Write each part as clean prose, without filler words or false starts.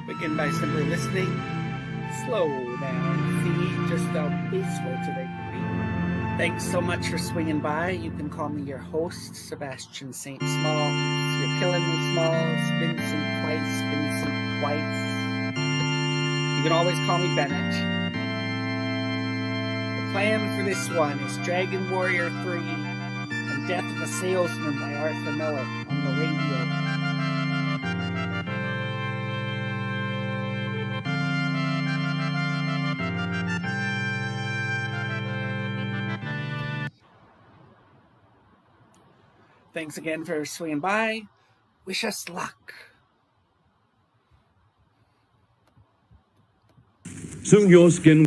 Begin by simply listening. Slow down. See just how peaceful today can be. Thanks so much for swinging by. You can call me your host, Sebastian St. Smalls. You're killing me, Smalls. Vincent twice. You can always call me Bennett. The plan for this one is Dragon Warrior 3 and Death of a Salesman by Arthur Miller on the radio. Thanks again for swinging by. Wish us luck. Soon your skin...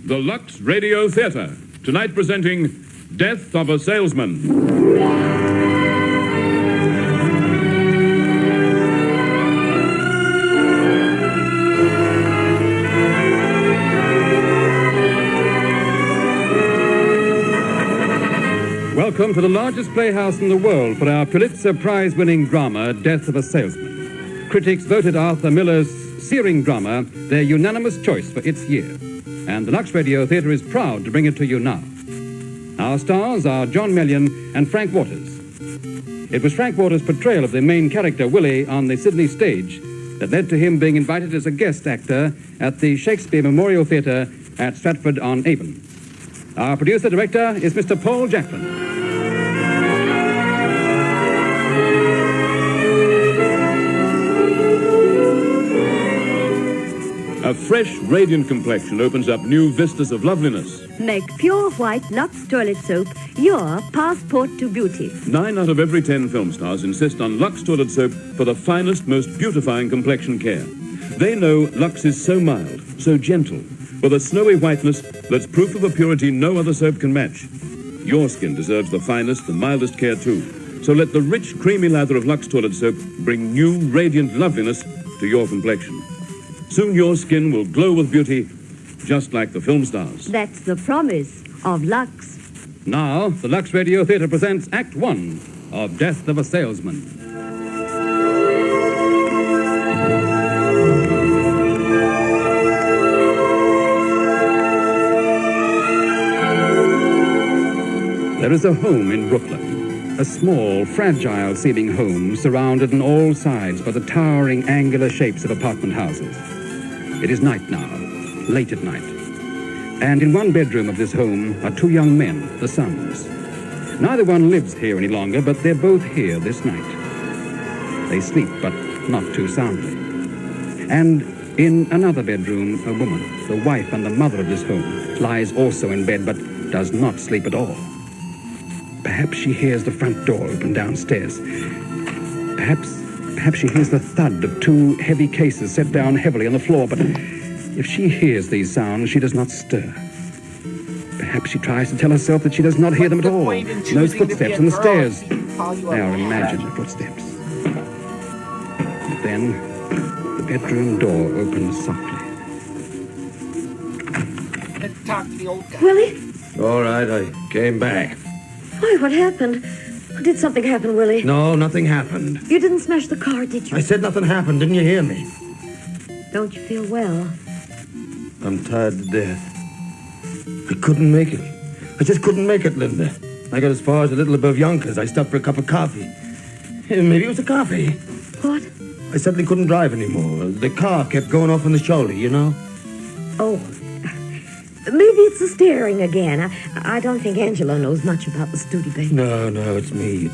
The Lux Radio Theatre. Tonight presenting Death of a Salesman. Welcome to the largest playhouse in the world for our Pulitzer Prize-winning drama, Death of a Salesman. Critics voted Arthur Miller's searing drama their unanimous choice for its year. And the Lux Radio Theatre is proud to bring it to you now. Our stars are John Mellion and Frank Waters. It was Frank Waters' portrayal of the main character, Willie, on the Sydney stage that led to him being invited as a guest actor at the Shakespeare Memorial Theatre at Stratford-on-Avon. Our producer-director is Mr. Paul Jacklin. A fresh, radiant complexion opens up new vistas of loveliness. Make pure white Lux toilet soap your passport to beauty. 9 out of every 10 film stars insist on Lux toilet soap for the finest, most beautifying complexion care. They know Lux is so mild, so gentle, with a snowy whiteness that's proof of a purity no other soap can match. Your skin deserves the finest, the mildest care too. So let the rich, creamy lather of Lux toilet soap bring new, radiant loveliness to your complexion. Soon your skin will glow with beauty, just like the film stars. That's the promise of Lux. Now, the Lux Radio Theatre presents Act 1 of Death of a Salesman. There is a home in Brooklyn. A small, fragile-seeming home surrounded on all sides by the towering, angular shapes of apartment houses. It is night now, late at night. And in one bedroom of this home are 2 young men, the sons. Neither one lives here any longer, but they're both here this night. They sleep, but not too soundly. And in another bedroom, a woman, the wife and the mother of this home, lies also in bed, but does not sleep at all. Perhaps she hears the front door open downstairs. Perhaps she hears the thud of 2 heavy cases set down heavily on the floor, but if she hears these sounds, she does not stir. Perhaps she tries to tell herself that she does not hear them at all. Those footsteps on the stairs, they are imagined footsteps. Then, the bedroom door opens softly. Let's talk to the old guy. Willie? All right, I came back. Why, what happened? Did something happen, Willie? No, nothing happened. You didn't smash the car, did you? I said nothing happened. Didn't you hear me? Don't you feel well? I'm tired to death. I couldn't make it. I just couldn't make it, Linda. I got as far as a little above Yonkers. I stopped for a cup of coffee. Maybe it was a coffee. What? I suddenly couldn't drive anymore. The car kept going off on the shoulder, you know? Oh, maybe it's the steering again. I don't think Angelo knows much about the Studebaker. No, it's me.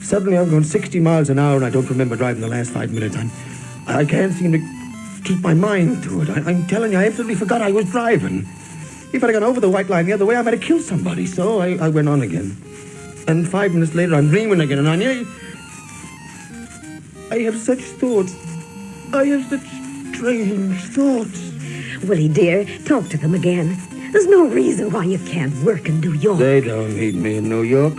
Suddenly I'm going 60 miles an hour and I don't remember driving the last 5 minutes. I can't seem to keep my mind to it. I'm telling you, I absolutely forgot I was driving. If I'd gone over the white line the other way, I might have killed somebody. So I went on again. And 5 minutes later, I'm dreaming again. And I have such thoughts. I have such strange thoughts. Willie, dear, talk to them again. There's no reason why you can't work in New York. They don't need me in New York.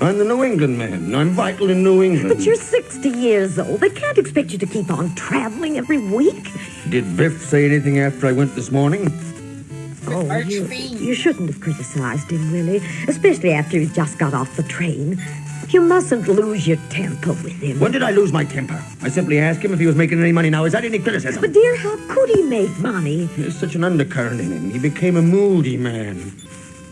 I'm the New England man. I'm vital in New England. But you're 60 years old. They can't expect you to keep on traveling every week. Did Biff say anything after I went this morning? Oh, Archfiend. you shouldn't have criticized him, Willie, especially after he just got off the train. You mustn't lose your temper with him. When did I lose my temper? I simply asked him if he was making any money now. Is that any criticism? But, dear, how could he make money? There's such an undercurrent in him. He became a moody man.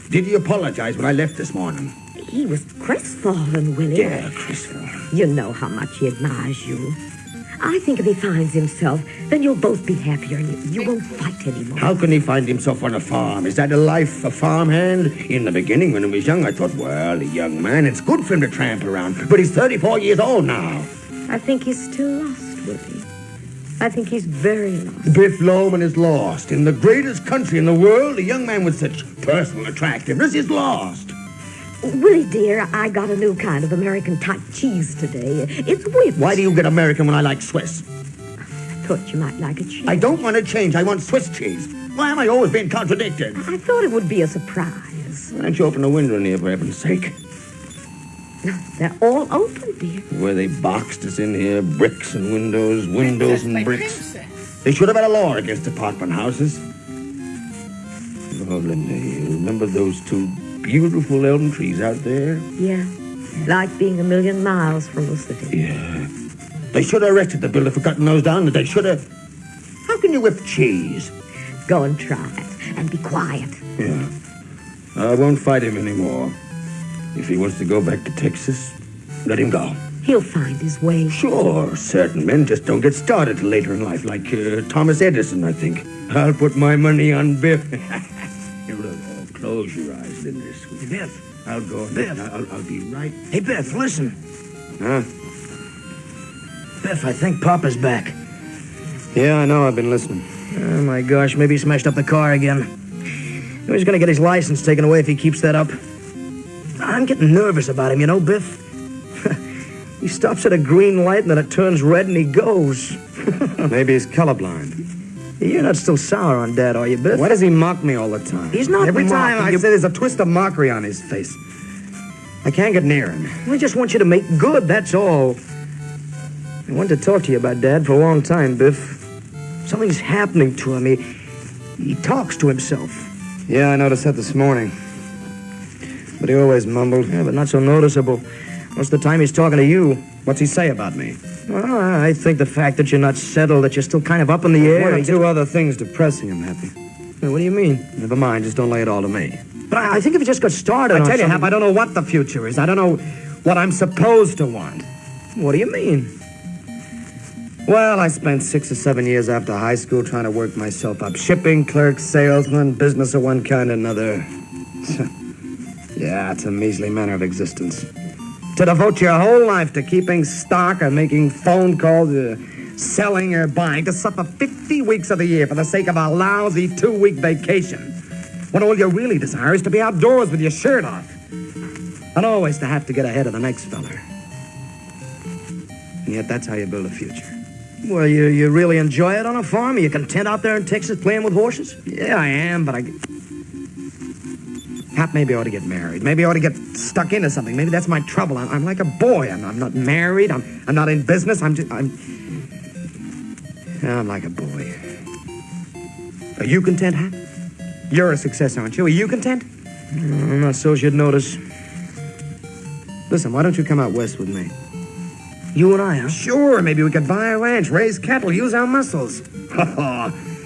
Did he apologize when I left this morning? He was crestfallen, Willie. Yeah, crestfallen. You know how much he admires you. I think if he finds himself, then you'll both be happier and you won't fight anymore. How can he find himself on a farm? Is that a life, a farmhand? In the beginning, when he was young, I thought, well, a young man, it's good for him to tramp around. But he's 34 years old now. I think he's still lost, Willie. I think he's very lost. Biff Loman is lost. In the greatest country in the world, a young man with such personal attractiveness is lost. Willie, dear, I got a new kind of American-type cheese today. It's whipped. Why do you get American when I like Swiss? I thought you might like a cheese. I don't want to change. I want Swiss cheese. Why am I always being contradicted? I thought it would be a surprise. Why don't you open the window in here, for heaven's sake? They're all open, dear. Where they boxed us in here, bricks and windows, windows and My bricks. princess. They should have had a law against apartment houses. Oh, Linda, you remember those two beautiful elm trees out there? Yeah, like being a million miles from the city. Yeah. They should have arrested the builder for cutting those down. They should have... How can you whip cheese? Go and try it, and be quiet. Yeah. I won't fight him anymore. If he wants to go back to Texas, let him go. He'll find his way. Sure, certain men just don't get started till later in life, like Thomas Edison, I think. I'll put my money on Biff. Here, look, close your eyes, Linda, sweet. Biff. I'll go. Biff. I'll be right. Hey, Biff, listen. Huh? Biff, I think Papa's back. Yeah, I know. I've been listening. Oh, my gosh, maybe he smashed up the car again. He's gonna get his license taken away if he keeps that up. I'm getting nervous about him, you know, Biff. He stops at a green light and then it turns red and he goes. Maybe he's colorblind. You're not still sour on Dad, are you, Biff? Why does he mock me all the time? He's not Every time mocking I you. say there's a twist of mockery on his face. I can't get near him. I just want you to make good, that's all. I wanted to talk to you about Dad for a long time, Biff. Something's happening to him. He talks to himself. Yeah, I noticed that this morning. But he always mumbled. Yeah, but not so noticeable. Most of the time he's talking to you. What's he say about me? Well, I think the fact that you're not settled, that you're still kind of up in the air. One or he two other things depressing him, Happy. What do you mean? Never mind, just don't lay it all to me. But I think if you just got started I on tell you, something... Hap, I don't know what the future is. I don't know what I'm supposed to want. What do you mean? Well, I spent 6 or 7 years after high school trying to work myself up. Shipping clerk, salesman, business of one kind or another. Yeah, it's a measly manner of existence. To devote your whole life to keeping stock or making phone calls or selling or buying, to suffer 50 weeks of the year for the sake of a lousy 2-week vacation, when all you really desire is to be outdoors with your shirt off. And always to have to get ahead of the next feller. And yet that's how you build a future. Well, you really enjoy it on a farm? Are you content out there in Texas playing with horses? Yeah, I am, but Hap, maybe I ought to get married. Maybe I ought to get stuck into something. Maybe that's my trouble. I'm like a boy. I'm not married. I'm not in business. I'm like a boy. Are you content, Hap? You're a success, aren't you? Are you content? I'm not so you'd notice. Listen, why don't you come out west with me? You and I, huh? Sure, maybe we could buy a ranch, raise cattle, use our muscles.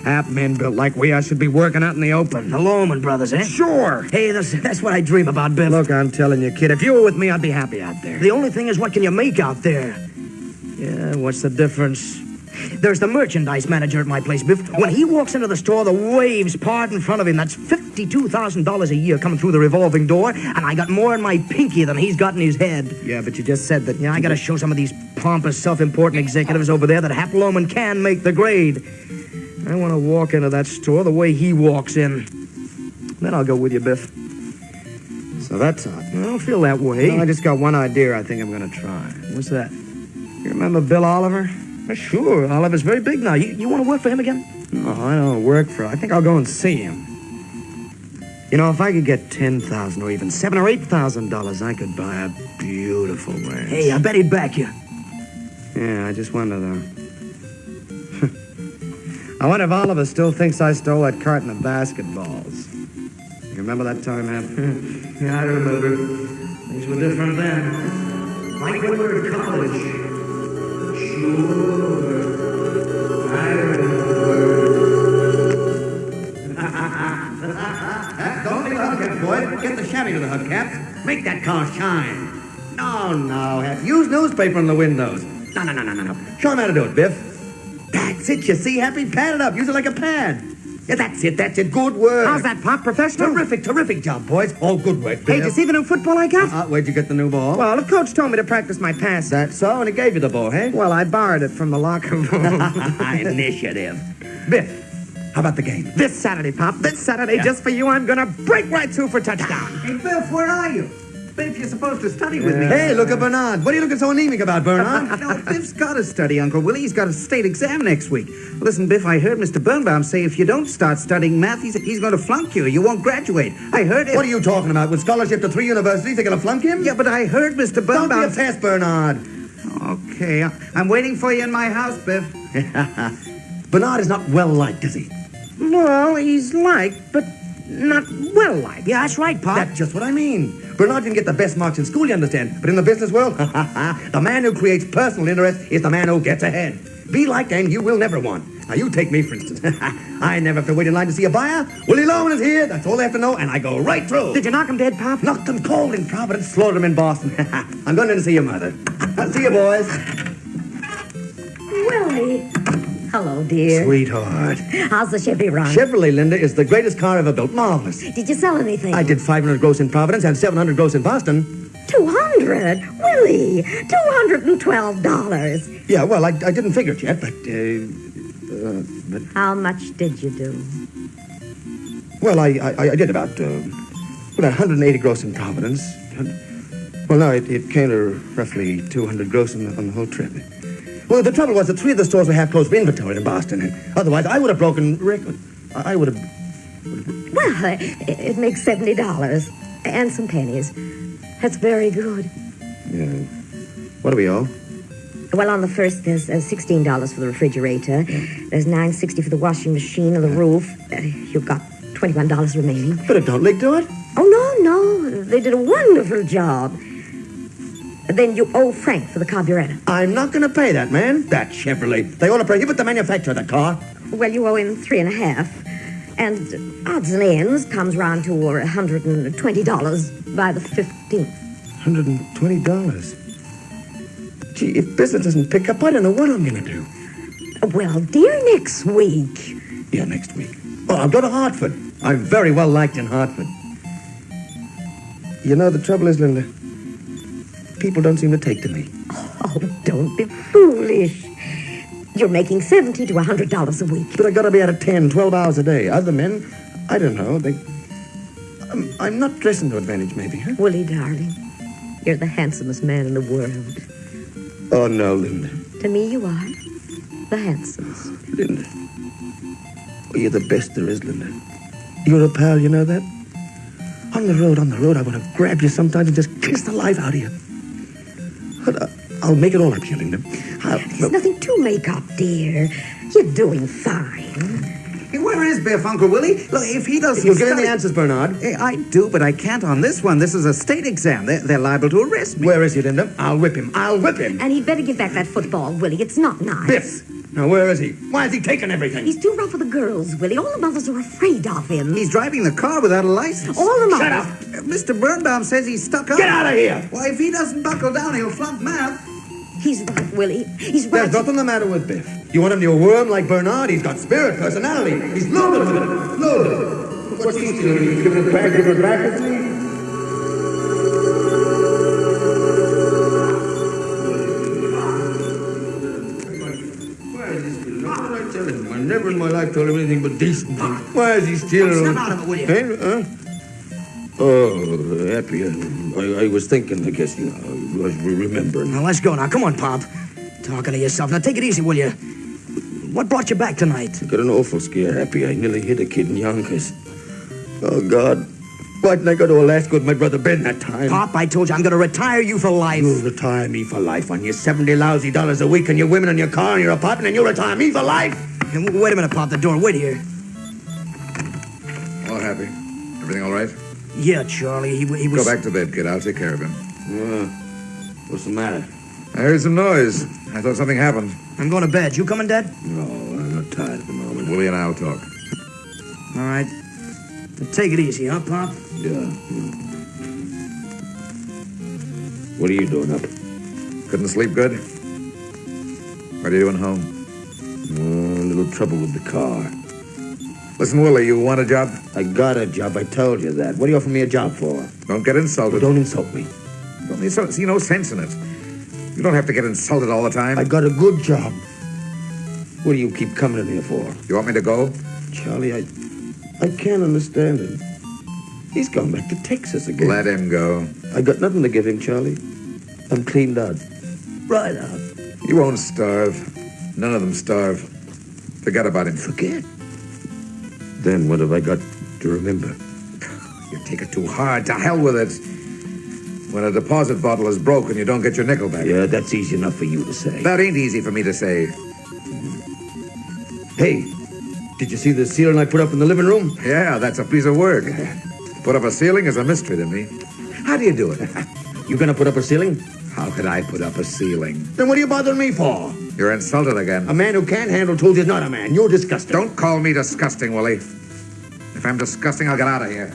Half men built like we are should be working out in the open. The Loman brothers, eh? Sure. Hey, that's what I dream about, Biff. Look, I'm telling you, kid, if you were with me, I'd be happy out there. The only thing is, what can you make out there? Yeah, what's the difference? There's the merchandise manager at my place, Biff. When he walks into the store, the waves part in front of him. That's $52,000 a year coming through the revolving door, and I got more in my pinky than he's got in his head. Yeah, but you just said that... Yeah, I gotta show some of these pompous, self-important executives over there that Hap Loman can make the grade. I want to walk into that store the way he walks in. Then I'll go with you, Biff. So that's odd. I don't feel that way. Well, I just got one idea I think I'm going to try. What's that? You remember Bill Oliver? Sure, Oliver's very big now. You want to work for him again? No, I don't work for him. I think I'll go and see him. You know, if I could get $10,000 or even $7,000 or $8,000, I could buy a beautiful ranch. Hey, I bet he'd back you. Yeah, I just wonder, though. I wonder if Oliver still thinks I stole that carton of basketballs. You remember that time, Hap? Yeah, I remember. Things were different then. Like when we were in college. Sure. I remember. Don't leave the hubcaps, boys. Get the shabby to the hubcaps. Make that car shine. No, Hap. Use newspaper on the windows. No. Show him how to do it, Biff. That's it, you see, Happy? Pad it up. Use it like a pad. Yeah, that's it. Good work. How's that, Pop? Professional? Terrific job, boys. All good work, Biff. Hey, did you see the new football I got? Where'd you get the new ball? Well, the coach told me to practice my pass. That's so, and he gave you the ball, hey? Well, I borrowed it from the locker room. Initiative. Biff, how about the game? This Saturday, Pop. This Saturday, just for you, I'm gonna break right through for touchdown. Hey, Biff, where are you? Biff, you're supposed to study with me. Hey, look at Bernard. What are you looking so anemic about, Bernard? No, Biff's got to study, Uncle Willie. He's got a state exam next week. Listen, Biff, I heard Mr. Birnbaum say if you don't start studying math, he's going to flunk you. You won't graduate. I heard it. What are you talking about? With scholarship to 3 universities, they're going to flunk him? Yeah, but I heard Mr. Don't Birnbaum... be a pest, Bernard. Okay, I'm waiting for you in my house, Biff. Bernard is not well-liked, is he? Well, he's liked, but not well-liked. Yeah, that's right, Pop. That's just what I mean. Bernard didn't get the best marks in school, you understand? But in the business world, the man who creates personal interest is the man who gets ahead. Be liked and you will never want. Now, you take me, for instance. I never have to wait in line to see a buyer. Willie Loman is here. That's all they have to know, and I go right through. Did you knock him dead, Pop? Knocked him cold in Providence, slaughtered him in Boston. I'm going in to see your mother. I'll see you, boys. Willie. Hello, dear. Sweetheart. How's the Chevy run? Chevrolet, Linda, is the greatest car ever built. Marvelous. Did you sell anything? I did 500 gross in Providence and 700 gross in Boston. 200? Willie, $212. Yeah, well, I didn't figure it yet, but... How much did you do? Well, I did about 180 gross in Providence. Well, no, it came to roughly 200 gross on the whole trip. Well, the trouble was that 3 of the stores were half closed for inventory in Boston. And otherwise, I would have broken record. I would have... Well, it makes $70 and some pennies. That's very good. Yeah. What do we owe? Well, on the first, there's $16 for the refrigerator. There's $9.60 for the washing machine and the roof. You've got $21 remaining. But it don't leak to it. Oh, no. They did a wonderful job. Then you owe Frank for the carburetor. I'm not going to pay that, man. That Chevrolet. They ought to prohibit the manufacture of that car. Well, you owe him $3.50. And odds and ends comes round to $120 by the 15th. $120. Gee, if business doesn't pick up, I don't know what I'm going to do. Well, dear, next week. Yeah, next week. Oh, I'll go to Hartford. I'm very well liked in Hartford. You know, the trouble is, Linda, people don't seem to take to me. Oh, don't be foolish. You're making $70 to $100 a week. But I got to be out of 10, 12 hours a day. Other men, I don't know, I'm not dressing to advantage, maybe, huh? Willie, darling, you're the handsomest man in the world. Oh, no, Linda. To me, you are the handsomest. Linda. Oh, you're the best there is, Linda. You're a pal, you know that? On the road, I want to grab you sometimes and just kiss the life out of you. But, I'll make it all up here, Linda. There's nothing to make up, dear. You're doing fine. Hey, where is Biff, Uncle Willie? Look, if he doesn't... You'll give him the answers, Bernard. Hey, I do, but I can't on this one. This is a state exam. They're liable to arrest me. Where is he, Linda? I'll whip him. And he'd better give back that football, Willie. It's not nice. Biff! Now, where is he? Why has he taken everything? He's too rough for the girls, Willie. All the mothers are afraid of him. He's driving the car without a license. All the mothers... Shut up! Mr. Birnbaum says he's stuck up. Get out of here! Well, if he doesn't buckle down, he'll flunk math. He's right, Willie. He's right. There's nothing the matter with Biff. You want him to be a worm like Bernard? He's got spirit, personality. He's loaded with it. Loaded. What's he doing? He's giving it back at me? I never in my life told him anything but decent things. Why is he still... Snap out of it, will you? Huh? Oh, happy. I was thinking, I guess, you know, I was remembering. Now, let's go now. Come on, Pop. Talking to yourself. Now, take it easy, will you? What brought you back tonight? I got an awful scare, Happy. I nearly hit a kid in Yonkers. Oh, God. Why didn't I go to Alaska with my brother Ben that time? Pop, I told you I'm going to retire you for life. You'll retire me for life on your $70 lousy a week and your women and your car and your apartment, and you'll retire me for life? And wait a minute, Pop, the door. Wait here. All happy? Everything all right? Yeah, Charlie, he was... Go back to bed, kid. I'll take care of him. What's the matter? I heard some noise. I thought something happened. I'm going to bed. You coming, Dad? No, I'm not tired at the moment. Willie and I'll talk. All right. Take it easy, huh, Pop? Yeah. What are you doing up? Couldn't sleep good? What are you doing home? A little trouble with the car. Listen, Willie, you want a job? I got a job, I told you that. What do you offer me a job for? Don't get insulted. Don't insult me. Don't see no sense in it. You don't have to get insulted all the time. I got a good job. What do you keep coming in here for? You want me to go? Charlie, I can't understand him. He's gone back to Texas again. Let him go. I got nothing to give him, Charlie. I'm cleaned out. Right out. You won't starve. None of them starve. Forget about him. Forget? Then what have I got to remember? You take it too hard. To hell with it. When a deposit bottle is broken, you don't get your nickel back. Yeah, that's easy enough for you to say. That ain't easy for me to say. Hey, did you see the ceiling I put up in the living room? Yeah, that's a piece of work. Put up a ceiling is a mystery to me. How do you do it? You gonna put up a ceiling? How could I put up a ceiling? Then what are you bothering me for? You're insulted again. A man who can't handle tools is not a man. You're disgusting. Don't call me disgusting, Willie. If I'm disgusting, I'll get out of here.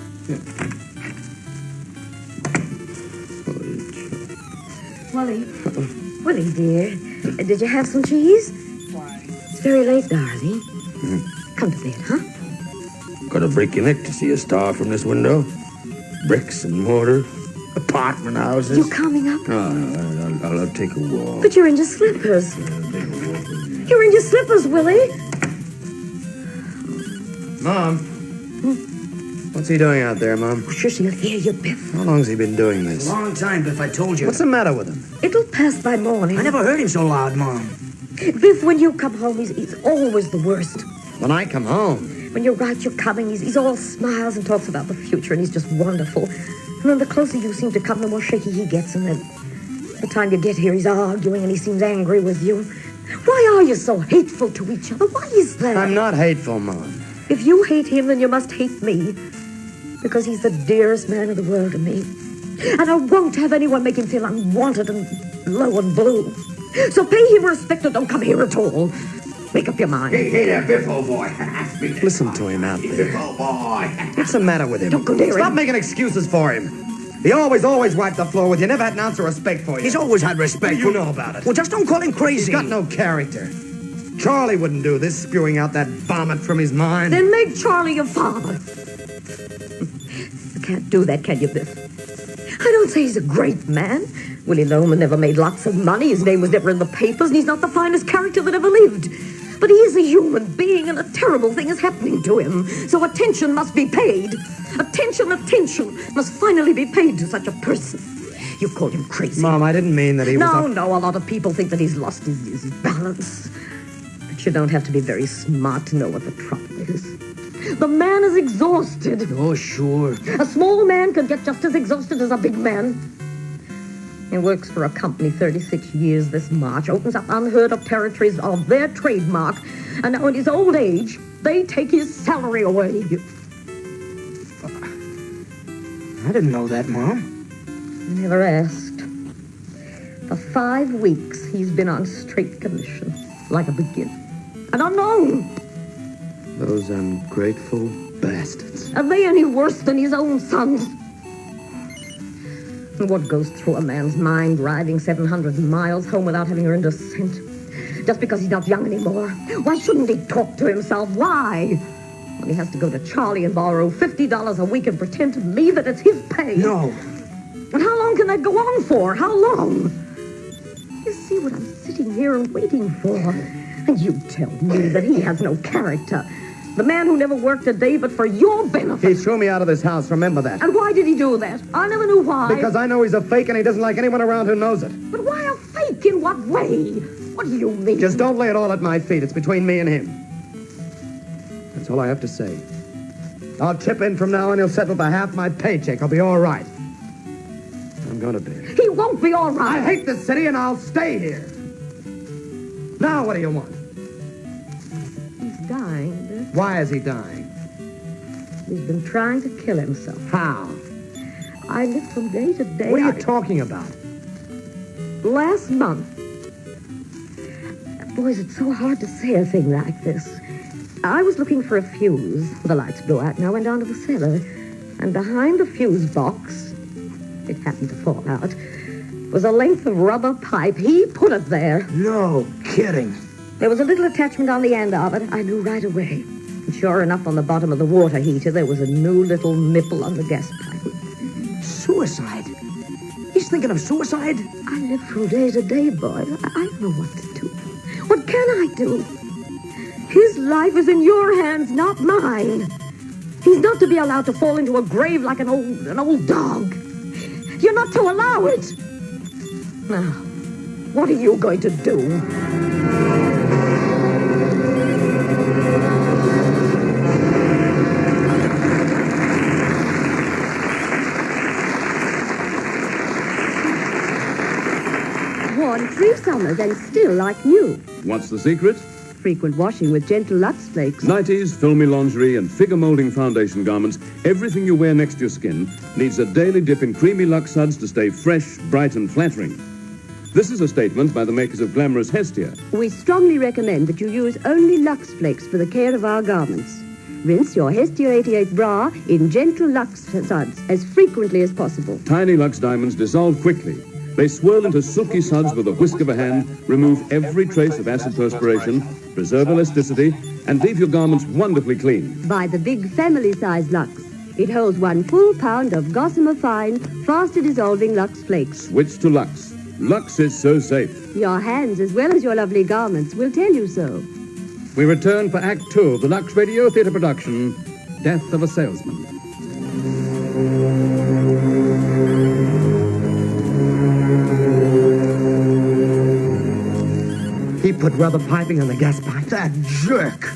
Willie, dear, did you have some cheese? Why? It's very late, darling. Come to bed, huh? Gotta break your neck to see a star from this window. Bricks and mortar, apartment houses. You coming up? No, I'll take a walk. But you're in your slippers. You're in your slippers, Willie. Mom. What's he doing out there, Mom? Shush, he'll hear you, Biff. How long's he been doing this? Long time, Biff, I told you. What's the matter with him? It'll pass by morning. I never heard him so loud, Mom. Biff, when you come home, he's always the worst. When I come home. When you write you're coming, he's all smiles and talks about the future, and he's just wonderful. And then the closer you seem to come, the more shaky he gets, and then the time you get here, he's arguing and he seems angry with you. Why are you so hateful to each other? Why is that? I'm not hateful, Mom. If you hate him, then you must hate me. Because he's the dearest man in the world to me. And I won't have anyone make him feel unwanted and low and blue. So pay him respect or don't come here at all. Make up your mind. Hey there, Biff, old boy. Listen to him out there. Biff, old boy. What's the matter with him? Don't go near Stop him. making excuses for him. He always wiped the floor with you. Never had an ounce of respect for you. He's always had respect. What do you know about it? Well, just don't call him crazy. He's got no character. Charlie wouldn't do this, spewing out that vomit from his mind. Then make Charlie your father. You can't do that, can you, Biff? I don't say he's a great man. Willie Loman never made lots of money. His name was never in the papers, and he's not the finest character that ever lived. But he is a human being, and a terrible thing is happening to him. So attention must be paid. Attention must finally be paid to such a person. You called him crazy. Mom, I didn't mean that he was... No, a lot of people think that he's lost his balance. But you don't have to be very smart to know what the problem is. The man is exhausted. Oh, sure. A small man can get just as exhausted as a big man. He works for a company 36 years this March, opens up unheard of territories of their trademark, and now in his old age, they take his salary away. I didn't know that, Mom. Never asked. For 5 weeks, he's been on straight commission, like a beginner. And unknown. Those ungrateful bastards. Are they any worse than his own sons? What goes through a man's mind driving 700 miles home without having earned a cent? Just because he's not young anymore? Why shouldn't he talk to himself? Why? When he has to go to Charlie and borrow $50 a week and pretend to me that it's his pay. No. And how long can that go on for? How long? You see what I'm sitting here and waiting for. And you tell me that he has no character. The man who never worked a day but for your benefit. He threw me out of this house, remember that. And why did he do that? I never knew why. Because I know he's a fake and he doesn't like anyone around who knows it. But why a fake? In what way? What do you mean? Just don't lay it all at my feet. It's between me and him. That's all I have to say. I'll chip in from now on. He'll settle for half my paycheck. I'll be all right. I'm going to bed. He won't be all right. I hate the city, and I'll stay here. Now, what do you want? He's dying, Biff. Why is he dying? He's been trying to kill himself. How? I lived from day to day. What are you talking about? Last month. Boys, it's so hard to say a thing like this. I was looking for a fuse. The lights blew out, and I went down to the cellar. And behind the fuse box, it happened to fall out, was a length of rubber pipe. He put it there. No kidding. There was a little attachment on the end of it. I knew right away. And sure enough, on the bottom of the water heater, there was a new little nipple on the gas pipe. Suicide. He's thinking of suicide? I live from day to day, boy. I don't know what to do. What can I do? His life is in your hands, not mine. He's not to be allowed to fall into a grave like an old dog. You're not to allow it. Now, what are you going to do? Worn 3 summers and still like new. What's the secret? Frequent washing with gentle Lux Flakes. Nighties, filmy lingerie, and figure-molding foundation garments, everything you wear next to your skin needs a daily dip in creamy Lux suds to stay fresh, bright, and flattering. This is a statement by the makers of glamorous Hestia. We strongly recommend that you use only Lux Flakes for the care of our garments. Rinse your Hestia 88 bra in gentle Lux suds as frequently as possible. Tiny Lux diamonds dissolve quickly. They swirl into silky suds with a whisk of a hand, remove every trace of acid perspiration, preserve elasticity, and leave your garments wonderfully clean. Buy the big family-size Lux. It holds 1 full pound of gossamer fine, faster-dissolving Lux Flakes. Switch to Lux. Lux is so safe. Your hands, as well as your lovely garments, will tell you so. We return for Act 2 of the Lux Radio Theatre production, Death of a Salesman. He put rubber piping on the gas pipe. That jerk.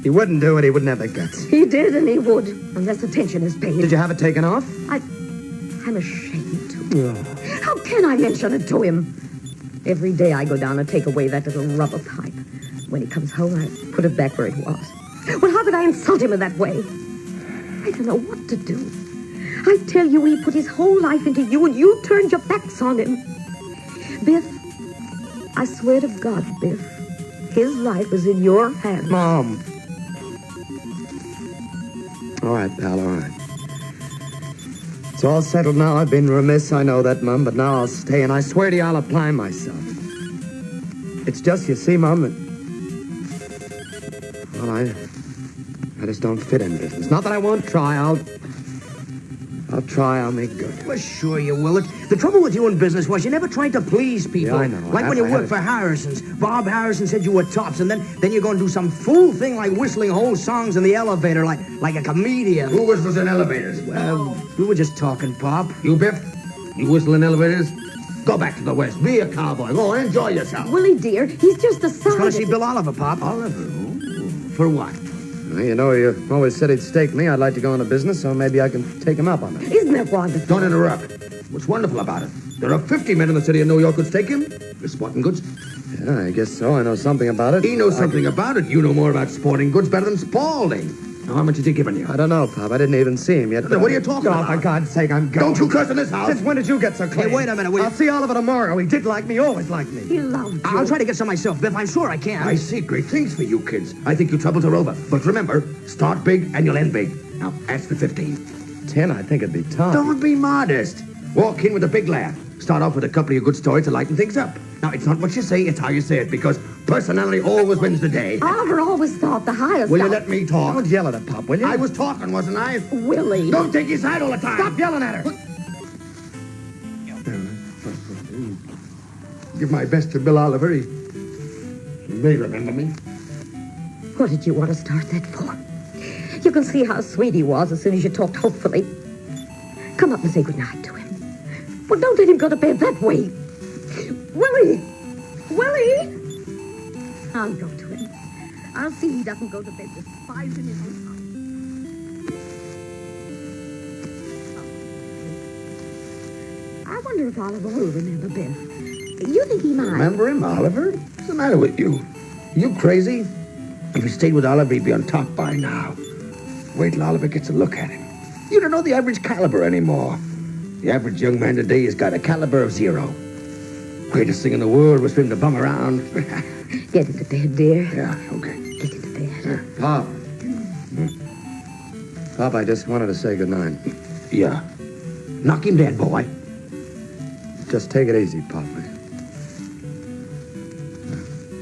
He wouldn't do it. He wouldn't have the guts. He did, and he would, unless attention is paid. Did you have it taken off? I'm ashamed to. How can I mention it to him? Every day I go down and take away that little rubber pipe. When he comes home, I put it back where it was. Well, how could I insult him in that way? I don't know what to do. I tell you, he put his whole life into you, and you turned your backs on him. Biff, I swear to God, Biff, his life is in your hands. Mom. All right, pal, all right. It's all settled now. I've been remiss, I know that, Mum, but now I'll stay, and I swear to you I'll apply myself. It's just, you see, Mum, well, I just don't fit in business. Not that I won't try. I'll try. I'll make good. Well, sure you will. The trouble with you in business was you never tried to please people. Yeah, I know. Like when you worked for Harrison's. Bob Harrison said you were tops, and then you're going to do some fool thing like whistling whole songs in the elevator like a comedian. Who whistles in elevators? Well, we were just talking, Pop. You, Biff? You whistle in elevators? Go back to the West. Be a cowboy. Go enjoy yourself. Willie, dear, he's just He's decided. going to see Bill Oliver, Pop. Oliver? For what? Well, you know, you always said he'd stake me. I'd like to go into business, so maybe I can take him up on it. Isn't that wonderful? Don't interrupt. What's wonderful about it? There are 50 men in the city of New York who'd stake him. For sporting goods. Yeah, I guess so. I know something about it. He knows something about it. You know more about sporting goods better than Spaulding. Now, how much has he given you? I don't know, Pop. I didn't even see him yet. Then what are you talking about? Oh, for God's sake, I'm going. Don't you curse in this house. Since when did you get so clean? Hey, wait a minute, will you? I'll see Oliver tomorrow. He did like me, always liked me. He loved you. I'll try to get some myself, Biff. I'm sure I can. I see great things for you kids. I think your troubles are over. But remember, start big and you'll end big. Now, ask for 15. 10, I think it'd be tough. Don't be modest. Walk in with a big laugh. Start off with a couple of good stories to lighten things up. Now, it's not what you say, it's how you say it, because personality always wins the day. Oliver always thought the highest. Will you let me talk? Don't yell at her, Pop, will you? I was talking, wasn't I? Willie. Don't take your side all the time. Stop yelling at her. Give my best to Bill Oliver. He may remember me. What did you want to start that for? You can see how sweet he was as soon as you talked hopefully. Come up and say goodnight to him. Well, don't let him go to bed that way. Willie! Willie! I'll go to him. I'll see he doesn't go to bed despising his own heart. wonder if Oliver will remember Biff. You think he might? Remember him, Oliver? What's the matter with you? You crazy? If he stayed with Oliver, he'd be on top by now. Wait till Oliver gets a look at him. You don't know the average caliber anymore. The average young man today has got a caliber of 0. Greatest thing in the world was for him to bum around. Get into bed, dear. Yeah, okay. Get into bed. Pop. Pop, I just wanted to say goodnight. Yeah. Knock him dead, boy. Just take it easy, Pop.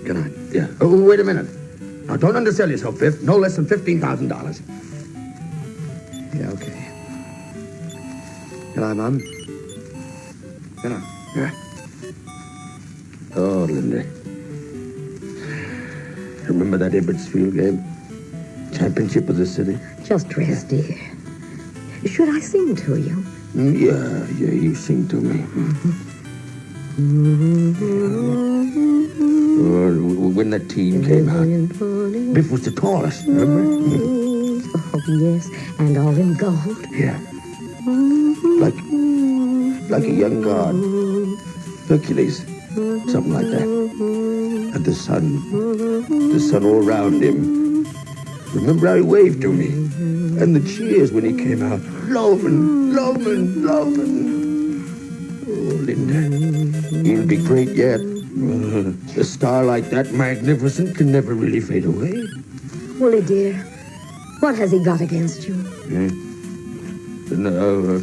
Good night. Yeah. Oh, wait a minute. Now, don't undersell yourself, Biff. No less than $15,000. Yeah, okay. Good night, Mom. Good night. Yeah. Oh, Linda. Remember that Ibbottsfield game? Championship of the city? Just rest, dear. Should I sing to you? Yeah, you sing to me. When that team came out, Biff was the tallest, remember? Oh, yes, and all in gold. Yeah. Like a young god. Hercules. Something like that. And the sun all around him. Remember how he waved to me? And the cheers when he came out. Lovin'. Oh, Linda, you'll be great yet. A star like that, magnificent, can never really fade away. Willie, dear, what has he got against you? No,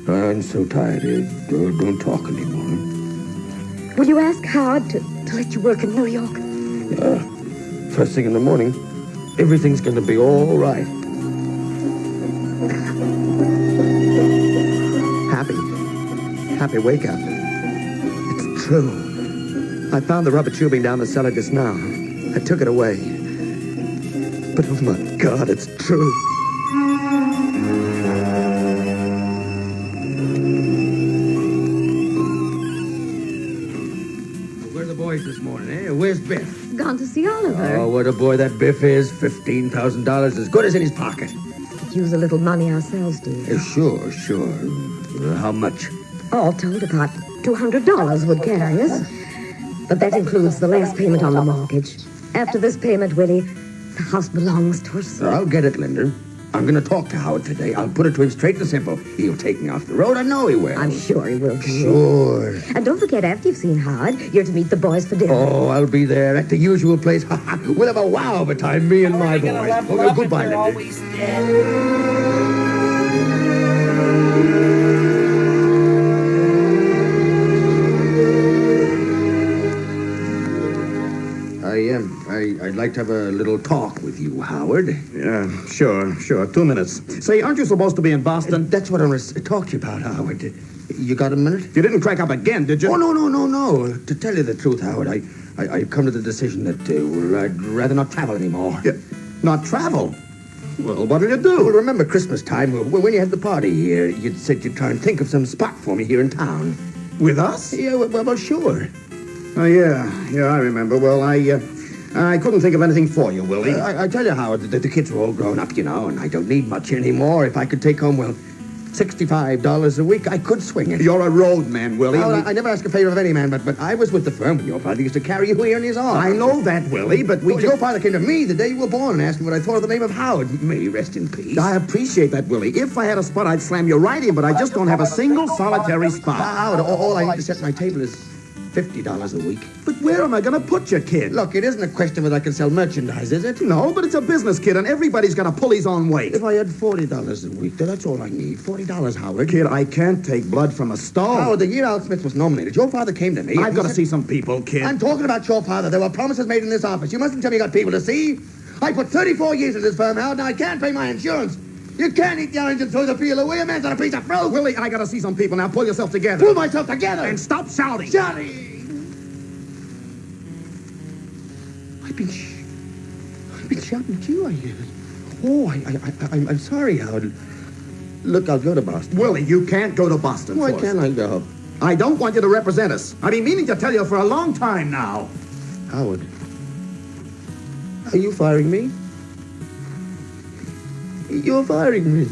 I'm so tired. Don't talk anymore. Will you ask Howard to let you work in New York? First thing in the morning, everything's going to be all right. Happy, wake up. It's true. I found the rubber tubing down the cellar just now. I took it away. But oh my God, it's true. Where are the boys this morning, eh? Where's Biff? Gone to see Oliver. Oh, what a boy that Biff is. $15,000 as good as in his pocket. Could use a little money ourselves, dear. Sure. How much? All told, about $200 would carry us. But that includes the last payment on the mortgage. After this payment, Willie, the house belongs to us. I'll get it, Linda. I'm going to talk to Howard today. I'll put it to him straight and simple. He'll take me off the road. I know he will. I'm sure he will, dear. Sure. And don't forget, after you've seen Howard, you're to meet the boys for dinner. Oh, I'll be there at the usual place. We'll have a wow of a time, me and my boys. Oh, goodbye, Linda. I'd like to have a little talk with you, Howard. Yeah, sure. 2 minutes. Say, aren't you supposed to be in Boston? That's what I want to talk to you about, Howard. You got a minute? You didn't crack up again, did you? Oh, no. To tell you the truth, Howard, I've come to the decision that I'd rather not travel anymore. Yeah, not travel? Well, what'll you do? Well, remember Christmas time, when you had the party here, you'd said you'd try and think of some spot for me here in town. With us? Yeah, well, sure. Oh, yeah, I remember. Well, I couldn't think of anything for you, Willie. I tell you, Howard, that the kids are all grown up, and I don't need much anymore. If I could take home, $65 a week, I could swing it. You're a roadman, Willie. I never ask a favor of any man, but I was with the firm when your father used to carry you here in his arms. I know that, Willie, but your father came to me the day you were born and asked me what I thought of the name of Howard. May he rest in peace. I appreciate that, Willie. If I had a spot, I'd slam you right in, but I just don't have a single solitary spot. Howard, all I need to set my table is $50 a week. But where am I going to put you, kid? Look, it isn't a question whether I can sell merchandise, is it? No, but it's a business, kid, and everybody's got to pull his own weight. If I had $40 a week, that's all I need. $40, Howard. Kid, I can't take blood from a stone. Howard, the year Al Smith was nominated, your father came to me. I've got to see some people, kid. I'm talking about your father. There were promises made in this office. You mustn't tell me you got people to see. I put 34 years in this firm, Howard, and I can't pay my insurance. You can't eat the orange and throw the peel away. A man's on a piece of fruit. Willie, I got to see some people. Now pull yourself together. Pull myself together. And stop shouting. Shouting. I've been shouting at you, I'm sorry, Howard. Look, I'll go to Boston. Willie, you can't go to Boston. Why can't I go? I don't want you to represent us. I've been meaning to tell you for a long time now. Howard, are you firing me? You're firing me.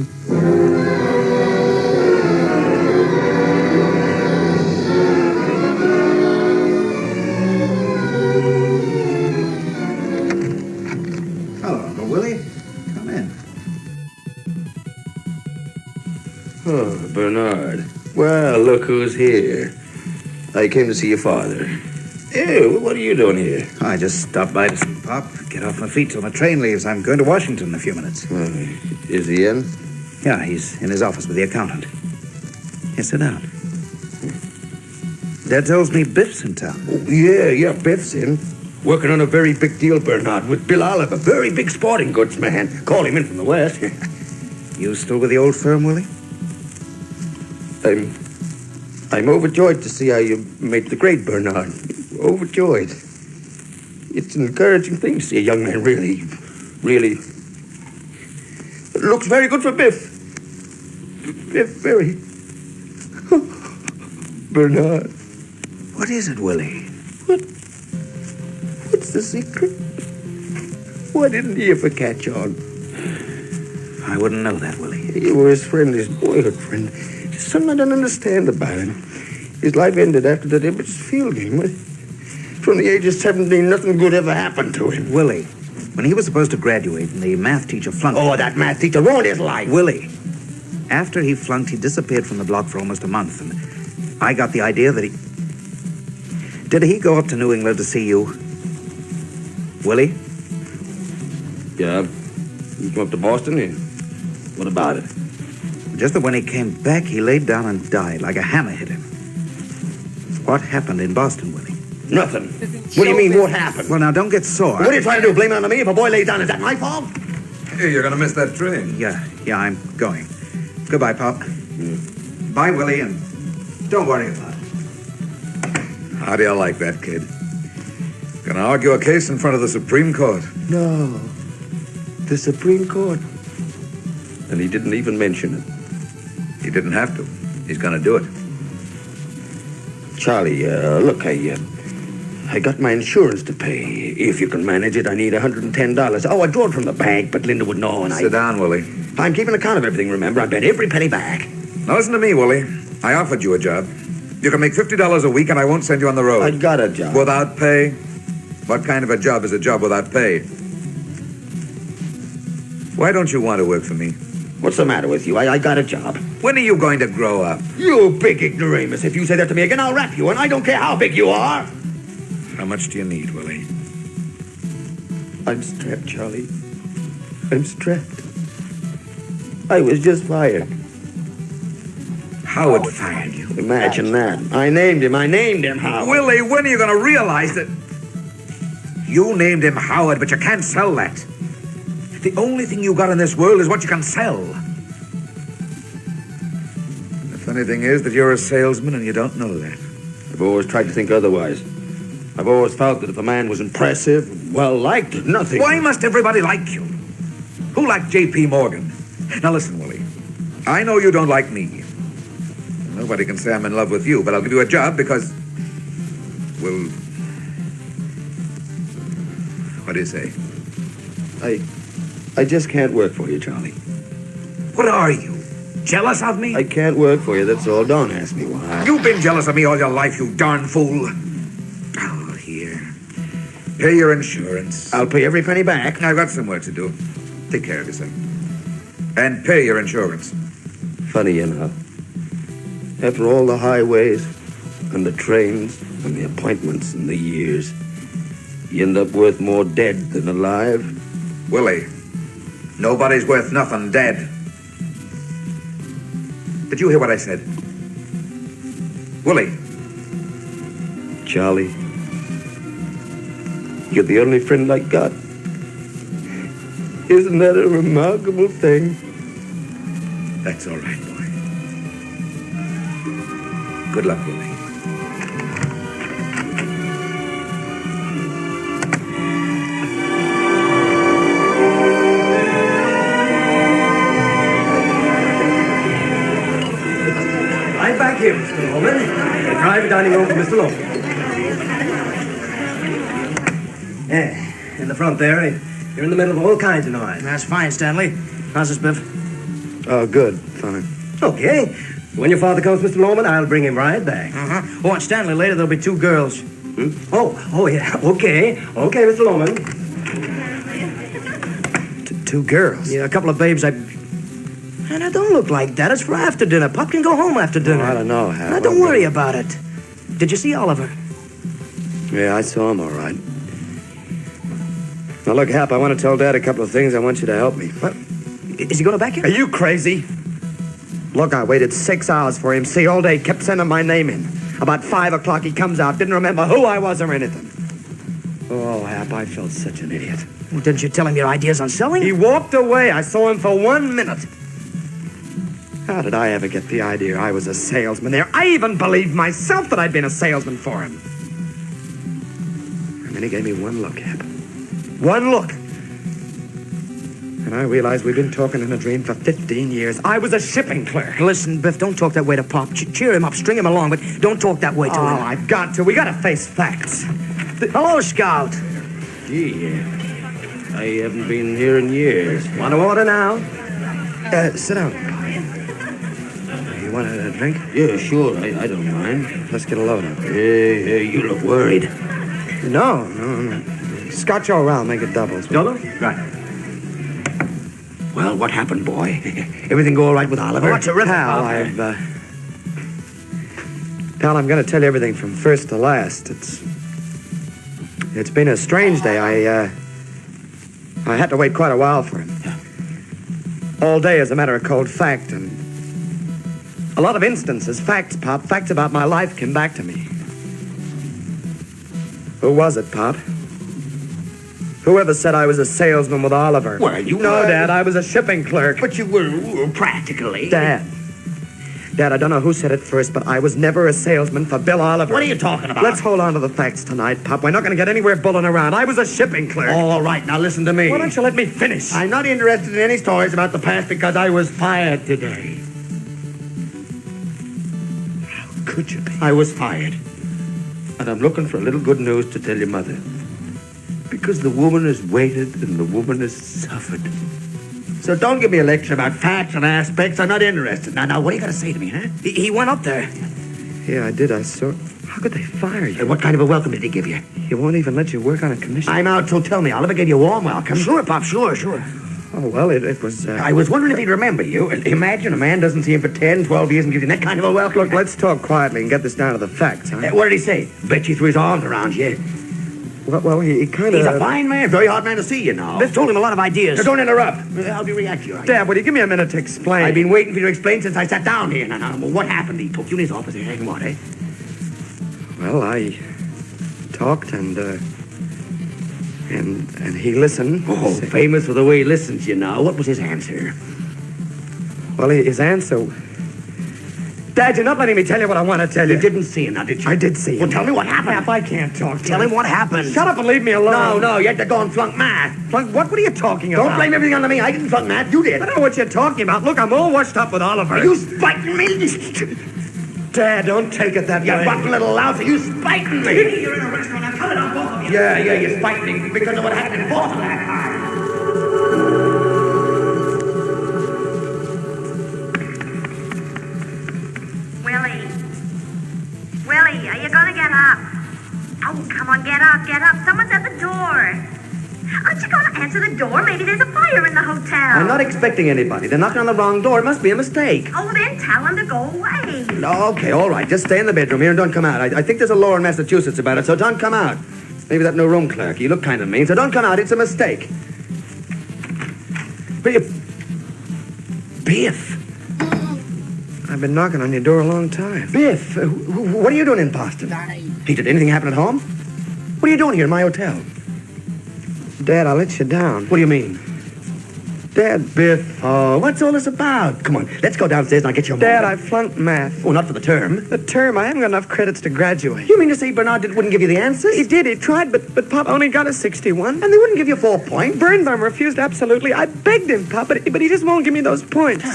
Bernard. Well, look who's here. I came to see your father. Ew, what are you doing here? I just stopped by to see Pop, get off my feet till my train leaves. I'm going to Washington in a few minutes. Is he in? Yeah, he's in his office with the accountant. Here, sit down. Dad tells me Biff's in town. Oh, yeah, Biff's in. Working on a very big deal, Bernard, with Bill Oliver. Very big sporting goods man. Call him in from the West. You still with the old firm, Willie? I'm overjoyed to see how you made the grade, Bernard. Overjoyed. It's an encouraging thing to see a young man really... It looks very good for Biff. Biff, very... Bernard. What is it, Willie? What's the secret? Why didn't he ever catch on? I wouldn't know that, Willie. You were his friend, his boyhood friend. There's something I don't understand about him. His life ended after that Ibbot's field game. From the age of 17, nothing good ever happened to him. Willie, when he was supposed to graduate and the math teacher flunked... Oh, that math teacher ruined his life. Willie, after he flunked, he disappeared from the block for almost a month, and I got the idea that he... Did he go up to New England to see you? Willie? Yeah, he came up to Boston. What about it? Just that when he came back, he laid down and died like a hammer hit him. What happened in Boston, Willie? Nothing. What do you mean, what happened? Well, now, don't get sore. What are you trying to do, blame it on me? If a boy lays down, is that my fault? Hey, you're gonna miss that train. Yeah, I'm going. Goodbye, Pop. Bye, Willie, and don't worry about it. How do you like that, kid? Gonna argue a case in front of the Supreme Court. No. The Supreme Court. And he didn't even mention it. He didn't have to. He's gonna do it. Charlie, look, I got my insurance to pay. If you can manage it, I need $110. Oh, I drew it from the bank, but Linda would know, and Sit down, Willie. I'm keeping account of everything, remember? I bet every penny back. Now listen to me, Willie. I offered you a job. You can make $50 a week, and I won't send you on the road. I got a job. Without pay? What kind of a job is a job without pay? Why don't you want to work for me? What's the matter with you? I got a job. When are you going to grow up? You big ignoramus. If you say that to me again, I'll rap you, and I don't care how big you are. How much do you need, Willie? I'm strapped, Charlie. I'm strapped. I was just fired. Howard fired you. Imagine that. I named him, Howard. Willie, when are you going to realize that... You named him Howard, but you can't sell that. The only thing you got in this world is what you can sell. The funny thing is that you're a salesman and you don't know that. I've always tried to think otherwise. I've always felt that if a man was impressive, well-liked, nothing... Why must everybody like you? Who liked J.P. Morgan? Now listen, Willie. I know you don't like me. Nobody can say I'm in love with you, but I'll give you a job because... Well... What do you say? I just can't work for you, Charlie. What are you? Jealous of me? I can't work for you, that's all. Don't ask me why. You've been jealous of me all your life, you darn fool. Oh, here. Pay your insurance. I'll pay every penny back. I've got some work to do. Take care of yourself. And pay your insurance. Funny, you know. After all the highways and the trains and the appointments and the years, you end up worth more dead than alive. Willie, nobody's worth nothing dead. Did you hear what I said? Willie. Charlie, you're the only friend I got. Isn't that a remarkable thing? That's all right, boy. Good luck, Willie. Right back here, Mr. Loman. The private dining room for Mr. Loman. Yeah, in the front there, you're in the middle of all kinds of noise. That's fine, Stanley. How's this, Biff? Oh, good. Fine. Okay. When your father comes, Mr. Loman, I'll bring him right back. Oh, and Stanley, later there'll be 2 girls. Oh, yeah. Okay, Mr. Loman. 2 girls? Yeah, a couple of babes And it don't look like that. It's for after dinner. Pop can go home after dinner. I don't know, Hap. Now, don't worry about it. Did you see Oliver? Yeah, I saw him all right. Now, look, Hap, I want to tell Dad a couple of things. I want you to help me. What? Is he going to back in? Are you crazy? Look, I waited 6 hours for him. See, all day, kept sending my name in. About 5 o'clock, he comes out. Didn't remember who I was or anything. Oh, Hap, I felt such an idiot. Well, didn't you tell him your ideas on selling? He walked away. I saw him for 1 minute. How did I ever get the idea I was a salesman there? I even believed myself that I'd been a salesman for him. And then he gave me one look, Hap. One look. And I realized we'd been talking in a dream for 15 years. I was a shipping clerk. Listen, Biff, don't talk that way to Pop. Cheer him up, string him along, but don't talk that way to him. I've got to. We got to face facts. Hello, Scout. Gee, I haven't been here in years. Want to order now? Sit down. You want a drink? Yeah, sure. I don't mind. Let's get a load up. Hey, you look worried. No. Scotch all around, make it doubles. Double? Right. Well, what happened, boy? Everything go all right with Oliver? Oh, terrific, Pal, Pop. Pal, I'm going to tell you everything from first to last. It's been a strange day. I had to wait quite a while for him. Yeah. All day, as a matter of cold fact, and a lot of instances, facts, Pop, facts about my life came back to me. Who was it, Pop? Whoever said I was a salesman with Oliver? Well, you No, were. Dad, I was a shipping clerk. But you were practically. Dad, I don't know who said it first, but I was never a salesman for Bill Oliver. What are you talking about? Let's hold on to the facts tonight, Pop. We're not going to get anywhere bulling around. I was a shipping clerk. All right, now listen to me. Why don't you let me finish? I'm not interested in any stories about the past because I was fired today. How could you be? I was fired. And I'm looking for a little good news to tell your mother. Because the woman has waited and the woman has suffered. So don't give me a lecture about facts and aspects. I'm not interested. Now, what are you going to say to me, huh? He went up there. Yeah, I did. I saw. How could they fire you? And what kind of a welcome did he give you? He won't even let you work on a commission. I'm out, so tell me. Oliver gave you a warm welcome. Sure, Pop, sure. Oh, well, it was... I was wondering if he'd remember you. Imagine a man doesn't see him for 10, 12 years and gives you that kind of a welcome. Look, let's talk quietly and get this down to the facts, huh? What did he say? Bet you threw his arms around you. Well, he kind of... He's a fine man, very hard man to see, you know. Biff told him a lot of ideas. Now, don't interrupt. How do you react to your idea? Dad, will you give me a minute to explain? I've been waiting for you to explain since I sat down here. Now, what happened? He took you in his office and what, eh? Well, I talked and he listened. Oh, famous for the way he listens, you know. What was his answer? Well, his answer... Dad, you're not letting me tell you what I want to tell you. You didn't see him, now, did you? I did see him. Well, tell me what happened. Hap, I can't talk. Tell him what happened. Shut up and leave me alone. No, you had to go and flunk math. Flunk, what are you talking about? Don't blame everything on me. I didn't flunk math. You did. I don't know what you're talking about. Look, I'm all washed up with Oliver. Are you spiting me? Dad, don't take it that You way. rotten little louse. Are you spiting me? You're in a restaurant. I'm coming on both of you. Yeah, you're spiting me because of what happened in Boston last time. Willie, are you gonna get up? Oh, come on, get up. Someone's at the door. Aren't you gonna answer the door? Maybe there's a fire in the hotel. I'm not expecting anybody. They're knocking on the wrong door. It must be a mistake. Oh, then tell them to go away. Okay, all right. Just stay in the bedroom here and don't come out. I think there's a law in Massachusetts about it, so don't come out. Maybe that new room clerk. You look kind of mean, so don't come out. It's a mistake. Biff. I've been knocking on your door a long time. Biff, what are you doing in Boston? Hey, did anything happen at home? What are you doing here in my hotel? Dad, I let you down. What do you mean? Dad, Biff. Oh, what's all this about? Come on, let's go downstairs and I'll get you a Dad, moment. I flunked math. Oh, not for the term. The term? I haven't got enough credits to graduate. You mean to say Bernard wouldn't give you the answers? He did. He tried, but Pop only got a 61. And they wouldn't give you 4 points? Birnbaum refused absolutely. I begged him, Pop, but he just won't give me those points.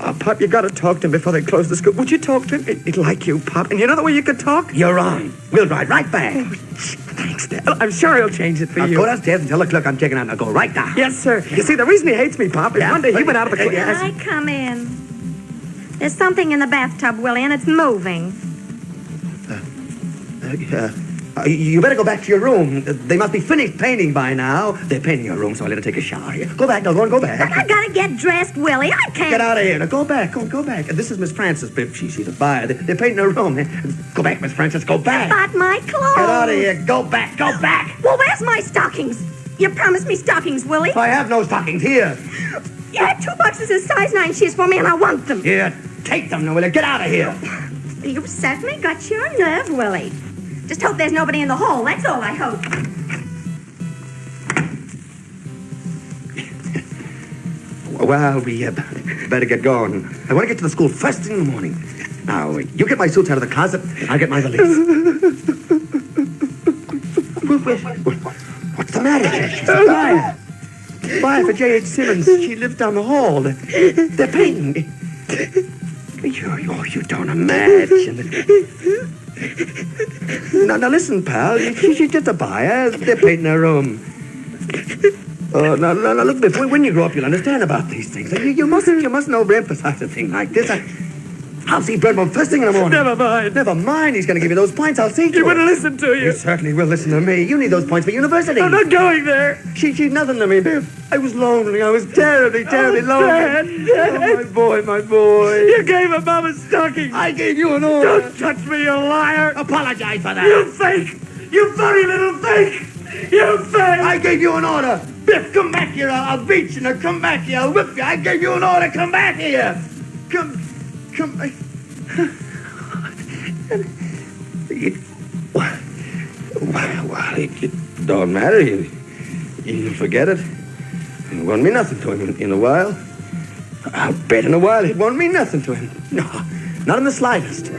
Oh, Pop, you got to talk to him before they close the school. Would you talk to him? He'd like you, Pop. And you know the way you could talk? You're on. We'll ride right back. Oh, thanks, Dad. I'm sure he'll change it for I'll you. go downstairs and tell the clerk I'm checking out. I'll go right now. Yes, sir. You see, the reason he hates me, Pop, is one day he went out of the class. I come in. There's something in the bathtub, Willie, and it's moving. You better go back to your room. They must be finished painting by now. They're painting your room, so I let her take a shower here. Go back, now, go back. I gotta get dressed, Willie. I can't. Get out of here. Now, go back. Go back. This is Miss Frances, Biff. She's a buyer. They're painting her room. Go back, Miss Frances. Go back. But my clothes. Get out of here. Go back. Go back. Well, where's my stockings? You promised me stockings, Willie. I have no stockings here. You had 2 boxes of size 9 shoes for me, and I want them. Here, take them, now, will you? Get out of here. You certainly got your nerve, Willie. Just hope there's nobody in the hall. That's all I hope. Well, we better get going. I want to get to the school first thing in the morning. Now, you get my suits out of the closet. I'll get my valise. What's the matter? She's a buyer. Buyer for J.H. Simmons. She lives down the hall. They're painting. You don't imagine. Now listen, pal. She's just a buyer. They're painting her room. Oh, now, look, Biff, when you grow up, you'll understand about these things. You mustn't overemphasize a thing like this. I'll see Birdman first thing in the morning. Never mind. Never mind. He's going to give you those points. I'll see to He it. wouldn't listen to you. He certainly will listen to me. You need those points for university. I'm not going there. She's nothing to me, Biff. I was lonely. I was terribly lonely. Dad. Oh, my boy. You gave her Mama's stockings. I gave you an order. Don't touch me, you liar. Apologize for that. You fake. You funny little fake. You fake. I gave you an order. Biff, come back here. I'll beat you. Now come back here. I'll whip you. I gave you an order. Come back here. Come. Well, it don't matter. You forget it. It won't mean nothing to him in a while. I'll bet in a while it won't mean nothing to him. No, not in the slightest.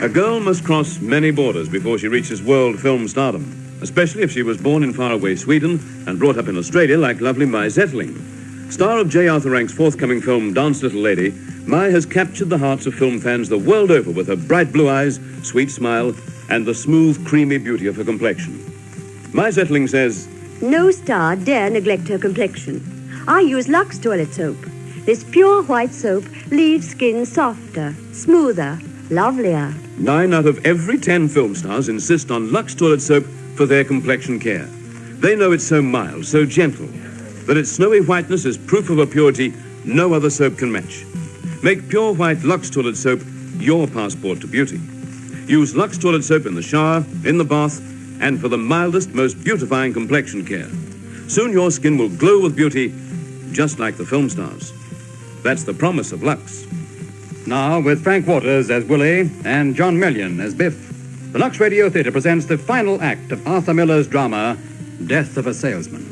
A girl must cross many borders before she reaches world film stardom, especially if she was born in faraway Sweden and brought up in Australia like lovely Mai Zetterling. Star of J. Arthur Rank's forthcoming film Dance Little Lady, Mai has captured the hearts of film fans the world over with her bright blue eyes, sweet smile, and the smooth, creamy beauty of her complexion. Mai Zetterling says, No star dare neglect her complexion. I use Lux toilet soap. This pure white soap leaves skin softer, smoother, lovelier. 9 out of every 10 film stars insist on Lux toilet soap for their complexion care. They know it's so mild, so gentle, that its snowy whiteness is proof of a purity no other soap can match. Make pure white Lux toilet soap your passport to beauty. Use Lux toilet soap in the shower, in the bath, and for the mildest, most beautifying complexion care. Soon your skin will glow with beauty, just like the film stars. That's the promise of Lux. Now, with Frank Waters as Willie and John Million as Biff, the Lux Radio Theatre presents the final act of Arthur Miller's drama, Death of a Salesman.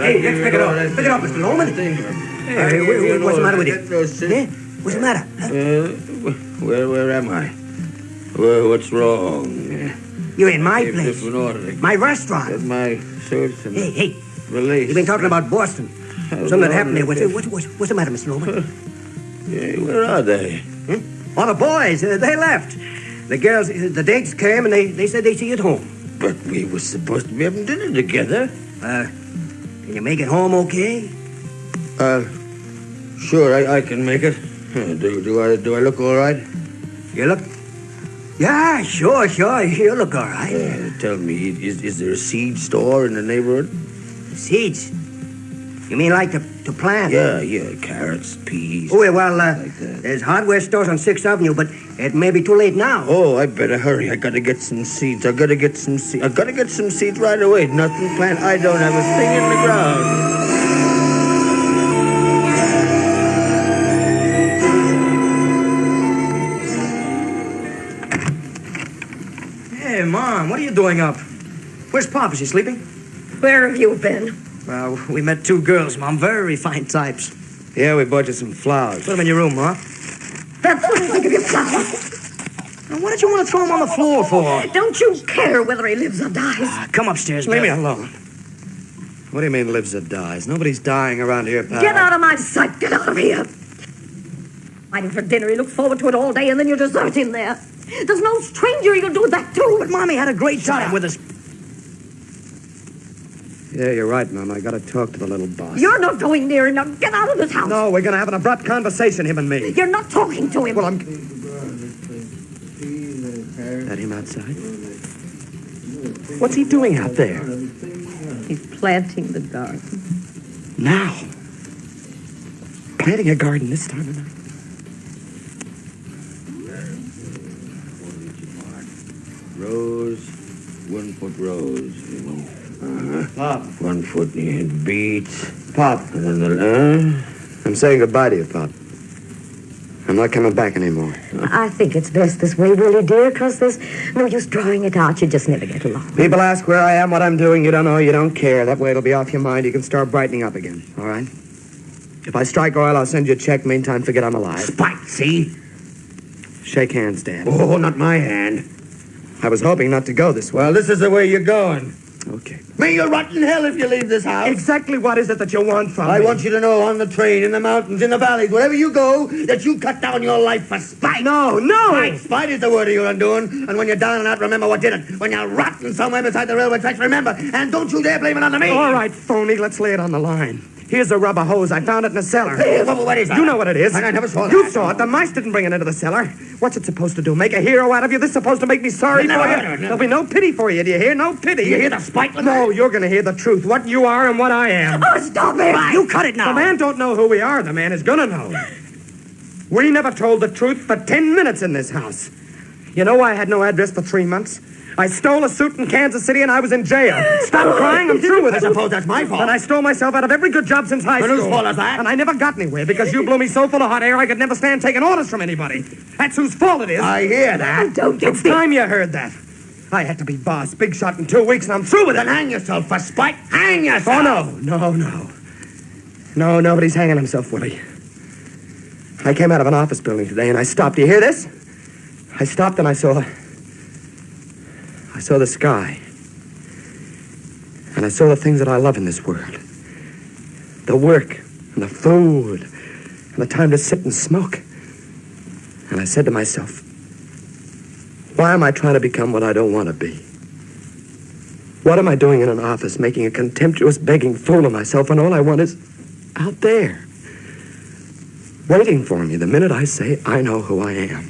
Hey, let's pick it up. Pick it up, Mr. Norman. Hey, what's the matter with you? Yeah? What's the matter? Huh? Where am I? What's wrong? You're in my place. My restaurant. Get my suits and Hey, release. you've been talking about Boston. Something that happened there. What's the matter, Mr. Norman? Hey, where are they? All the boys, they left. The girls, the dates came and they said they'd see you at home. But we were supposed to be having dinner together. Can you make it home okay? Sure, I can make it. Do I look all right? You look... Yeah, sure. You look all right. Tell me, is there a seed store in the neighborhood? Seeds? You mean like to plant? Yeah, carrots, peas. Oh, well, like that. there's hardware stores on 6th Avenue, but it may be too late now. Oh, I better hurry. I gotta get some seeds. I gotta get some seeds right away. Nothing plant. I don't have a thing in the ground. Hey, Mom, what are you doing up? Where's Pop? Is he sleeping? Where have you been? Well, we met 2 girls, Mom. Very fine types. Yeah, we bought you some flowers. Put them in your room, Mom. That's what I think of your flower. What did you want to throw him on the floor for? Don't you care whether he lives or dies? Come upstairs, Leave me Biff. alone. What do you mean lives or dies? Nobody's dying around here, pal. Get out of my sight. Get out of here. Waiting for dinner. He looked forward to it all day, and then you desert him there. There's no stranger he'll do that to. But Mommy had a great time with us. Yeah, you're right, Mom. I gotta talk to the little boss. You're not going near him. Now get out of this house. No, we're gonna have an abrupt conversation, him and me. You're not talking to him. Well, I'm... That him outside? What's he doing out there? He's planting the garden. Now? Planting a garden this time of night? Rose, 1 foot rose. Pop. 1 foot in beets. Pop. And then I'm saying goodbye to you, Pop. I'm not coming back anymore. I think it's best this way, Willie, dear, because there's no use drawing it out. You just never get along. People ask where I am, what I'm doing. You don't know, you don't care. That way it'll be off your mind. You can start brightening up again, all right? If I strike oil, I'll send you a check. Meantime, forget I'm alive. Spite, see? Shake hands, Dad. Oh, not my hand. I was hoping not to go this way. Well, this is the way you're going. Okay. May you rot in hell if you leave this house. Exactly what is it that you want from me? I want you to know on the train, in the mountains, in the valleys, wherever you go, that you cut down your life for spite. No, no! Spite, spite is the word of your undoing. And when you're down and out, remember what did it. When you're rotting somewhere beside the railway tracks, remember. And don't you dare blame it on me. All right, phony, let's lay it on the line. Here's a rubber hose. I found it in the cellar. Hey, what is that? You know what it is. I never saw that. You saw it. The mice didn't bring it into the cellar. What's it supposed to do? Make a hero out of you? This is supposed to make me sorry Never for you? heard of it, There'll be no pity for you. Do you hear? No pity. You hear the spite? No, you're going to hear the truth. What you are and what I am. Oh, stop it. You cut it now. The man don't know who we are. The man is going to know. We never told the truth for 10 minutes in this house. You know why I had no address for 3 months? I stole a suit in Kansas City and I was in jail. Stop crying, I'm through with it. I suppose that's my fault. And I stole myself out of every good job since high But school. whose fault is that? And I never got anywhere because you blew me so full of hot air I could never stand taking orders from anybody. That's whose fault it is. I hear that. Don't you It's time you heard that. I had to be boss, big shot in 2 weeks, and I'm through with Then it. hang yourself for spite. Hang yourself. Oh, no. No, nobody's hanging himself, Willie. I came out of an office building today and I stopped. Do you hear this? I stopped and I saw the sky. And I saw the things that I love in this world. The work and the food and the time to sit and smoke. And I said to myself, why am I trying to become what I don't want to be? What am I doing in an office making a contemptuous, begging fool of myself when all I want is out there, waiting for me the minute I say I know who I am?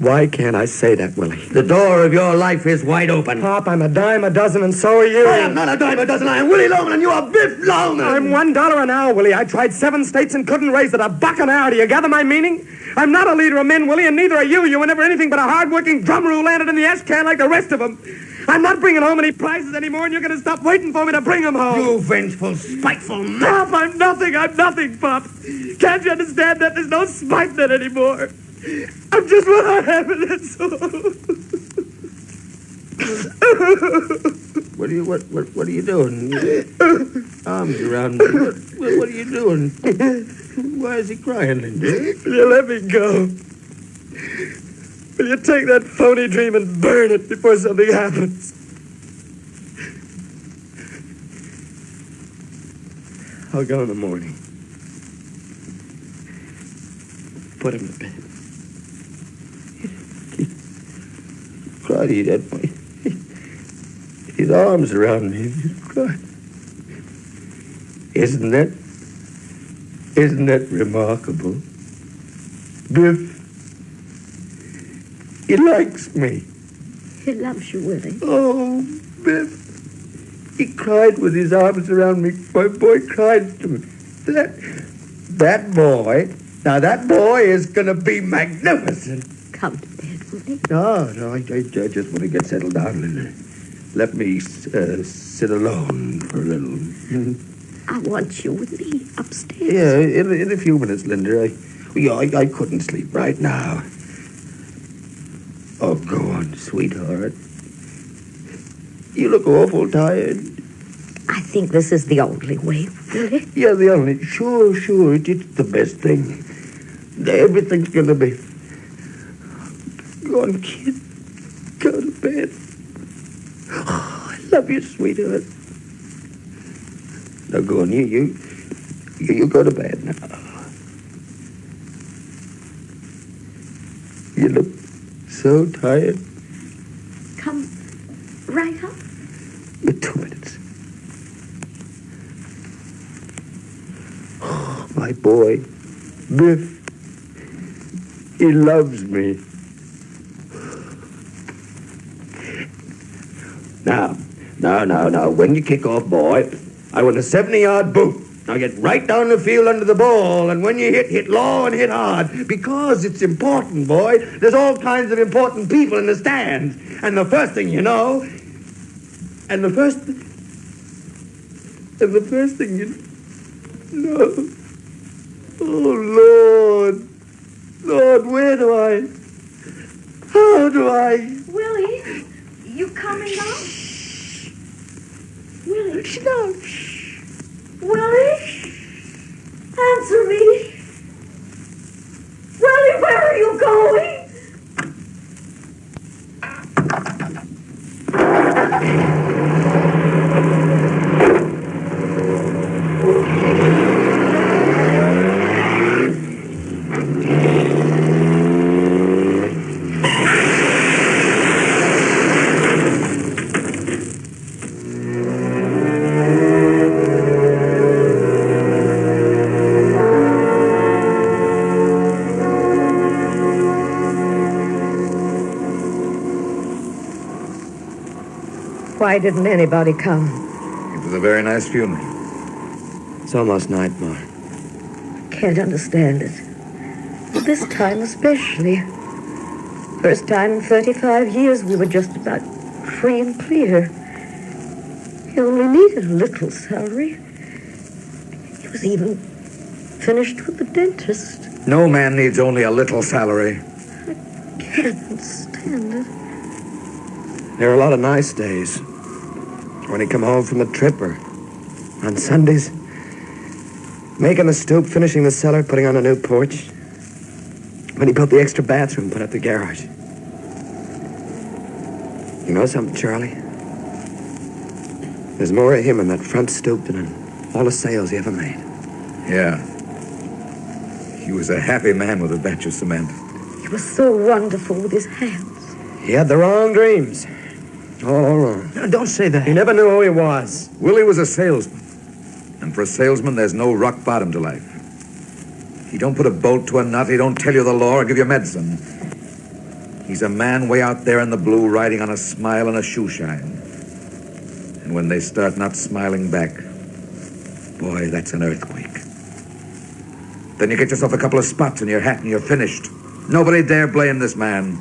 Why can't I say that, Willie? The door of your life is wide open. Pop, I'm a dime a dozen, and so are you. I am not a dime a dozen. I am Willie Loman, and you are Biff Loman. I'm $1 an hour, Willie. I tried 7 states and couldn't raise it a buck an hour. Do you gather my meaning? I'm not a leader of men, Willie, and neither are you. You were never anything but a hard-working drummer who landed in the S-can like the rest of them. I'm not bringing home any prizes anymore, and you're going to stop waiting for me to bring them home. You vengeful, spiteful man. Pop, I'm nothing, Pop. Can't you understand that? There's no spite in it anymore. I'm just what I am, and that's all. What are you doing? Arms around me. What are you doing? Why is he crying, Linda? Will you let me go? Will you take that phony dream and burn it before something happens? I'll go in the morning. Put him to bed. Cried, he had his arms around me. He cried. Isn't that remarkable? Biff, he likes me. He loves you, Willie. Oh, Biff. He cried with his arms around me. My boy cried to me. That boy, now that boy is going to be magnificent. Come to bed, Willie. No, I just want to get settled down, Linda. Let me sit alone for a little. I want you with me upstairs. Yeah, in a few minutes, Linda. I couldn't sleep right now. Oh, go on, sweetheart. You look awful tired. I think this is the only way, Willie. Yeah, the only... Sure. It's the best thing. Everything's gonna be Go on, kid. Go to bed. Oh, I love you, sweetheart. Now go on, you go to bed now. You look so tired. Come right up. In 2 minutes. Oh, my boy, Biff. He loves me. Now. When you kick off, boy, I want a 70-yard boot. Now get right down the field under the ball, and when you hit low and hit hard, because it's important, boy. There's all kinds of important people in the stands. And the first thing you know, oh, Lord, where do how do I? Willie, you coming up? Willie? No. Willie? Answer me. Willie, where are you going? Why didn't anybody come? It was a very nice funeral. It's almost night, Ma. Can't understand it. This time especially. First time in 35 years we were just about free and clear. He only needed a little salary. He was even finished with the dentist. No man needs only a little salary. Can't understand it. There are a lot of nice days. When he come home from a trip or on Sundays, making the stoop, finishing the cellar, putting on a new porch. When he built the extra bathroom, put up the garage. You know something, Charlie? There's more of him in that front stoop than in all the sales he ever made. Yeah. He was a happy man with a batch of cement. He was so wonderful with his hands. He had the wrong dreams. All wrong. No, don't say that. He never knew who he was. Willie was a salesman. And for a salesman, there's no rock bottom to life. He don't put a bolt to a nut. He don't tell you the law or give you medicine. He's a man way out there in the blue riding on a smile and a shoe shine. And when they start not smiling back, boy, that's an earthquake. Then you get yourself a couple of spots in your hat and you're finished. Nobody dare blame this man.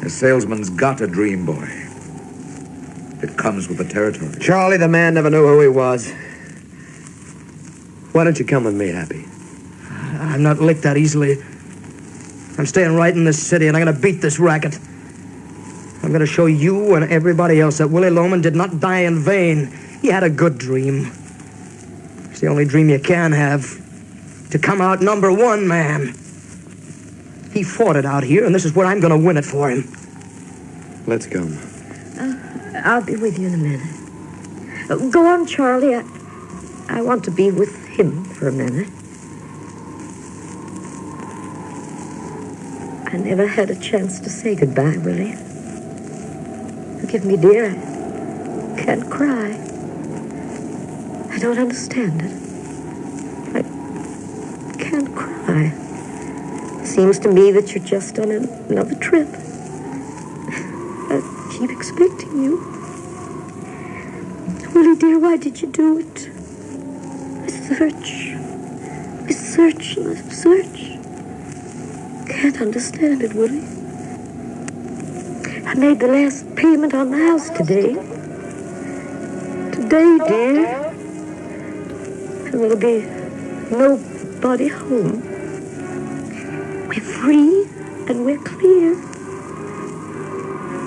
A salesman's got a dream, boy. It comes with the territory. Charlie, the man, never knew who he was. Why don't you come with me, Happy? I'm not licked that easily. I'm staying right in this city, and I'm going to beat this racket. I'm going to show you and everybody else that Willie Loman did not die in vain. He had a good dream. It's the only dream you can have. To come out number one man. He fought it out here, and this is where I'm going to win it for him. Let's go. I'll be with you in a minute. Go on, Charlie. I want to be with him for a minute. I never had a chance to say goodbye, Willie. Forgive me, dear. I can't cry. I don't understand it. I can't cry. Seems to me that you're just on another trip. I keep expecting you. Willie, dear, why did you do it? I search. Can't understand it, Willie. I made the last payment on the house today. Today, dear. And there'll be nobody home. We're free and we're clear.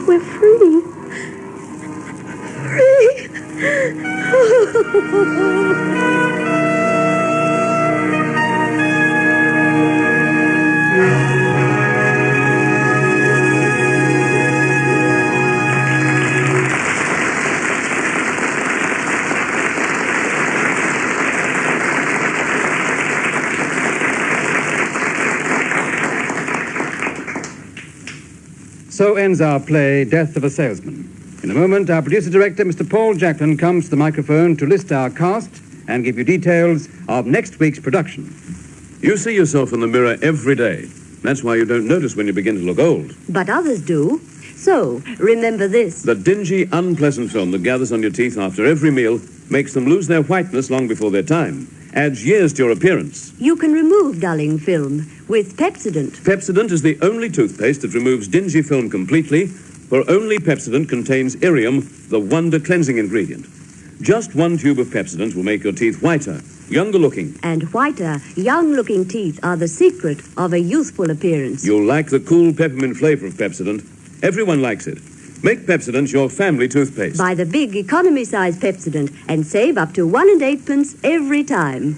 We're free. So ends our play, Death of a Salesman. In a moment, our producer-director, Mr. Paul Jacklin, comes to the microphone to list our cast and give you details of next week's production. You see yourself in the mirror every day. That's why you don't notice when you begin to look old. But others do. So, remember this. The dingy, unpleasant film that gathers on your teeth after every meal makes them lose their whiteness long before their time, adds years to your appearance. You can remove dulling film with Pepsodent. Pepsodent is the only toothpaste that removes dingy film completely, for only Pepsodent contains irium, the wonder cleansing ingredient. Just one tube of Pepsodent will make your teeth whiter, younger looking. And whiter, young-looking teeth are the secret of a youthful appearance. You'll like the cool peppermint flavor of Pepsodent. Everyone likes it. Make Pepsodent your family toothpaste. Buy the big economy-size Pepsodent and save up to 1 and 8 pence every time.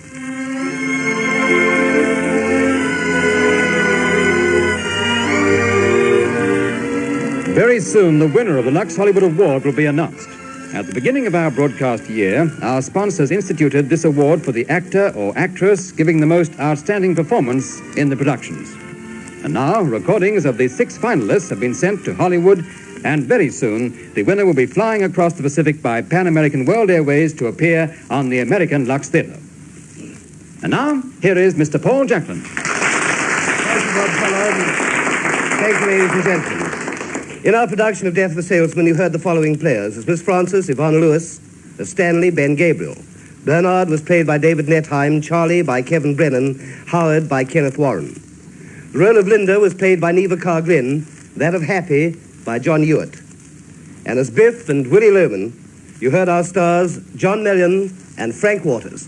Very soon, the winner of the Lux Hollywood Award will be announced. At the beginning of our broadcast year, our sponsors instituted this award for the actor or actress giving the most outstanding performance in the productions. And now, recordings of the 6 finalists have been sent to Hollywood, and very soon, the winner will be flying across the Pacific by Pan American World Airways to appear on the American Lux Theatre. And now, here is Mr. Paul Jacklin. Thank you, Bob Fuller. Thank you, ladies and gentlemen. In our production of Death of a Salesman, you heard the following players. As Miss Frances, Yvonne Lewis. As Stanley, Ben Gabriel. Bernard was played by David Netheim. Charlie by Kevin Brennan. Howard by Kenneth Warren. The role of Linda was played by Neva Carr-Glynn. That of Happy by John Hewitt. And as Biff and Willie Loman, you heard our stars John Mellion and Frank Waters.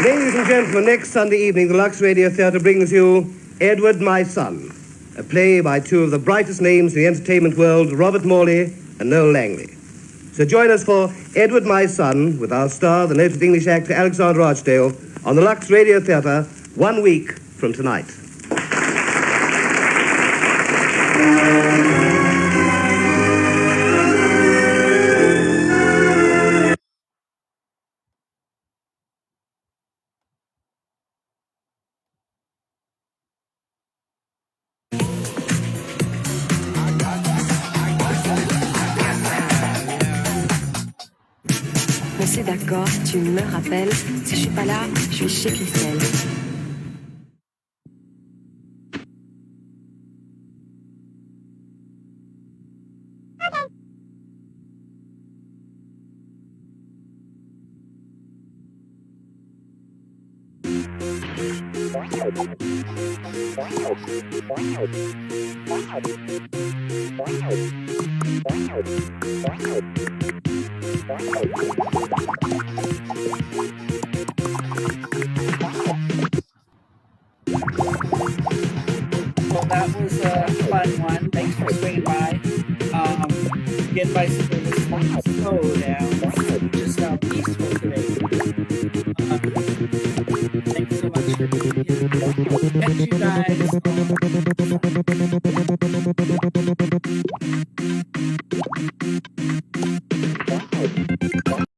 Ladies and gentlemen, next Sunday evening, the Lux Radio Theatre brings you Edward, My Son, a play by 2 of the brightest names in the entertainment world, Robert Morley and Noel Langley. So join us for Edward, My Son, with our star, the noted English actor Alexander Archdale, on the Lux Radio Theatre 1 week from tonight. Mais c'est d'accord, si tu me rappelles, si je suis pas là, je suis chez Christelle. Well, that was a fun one. Thanks for swinging by. Again, bicycle listening, slow down. Just how peaceful today. Thanks so much for being here. Catch you guys.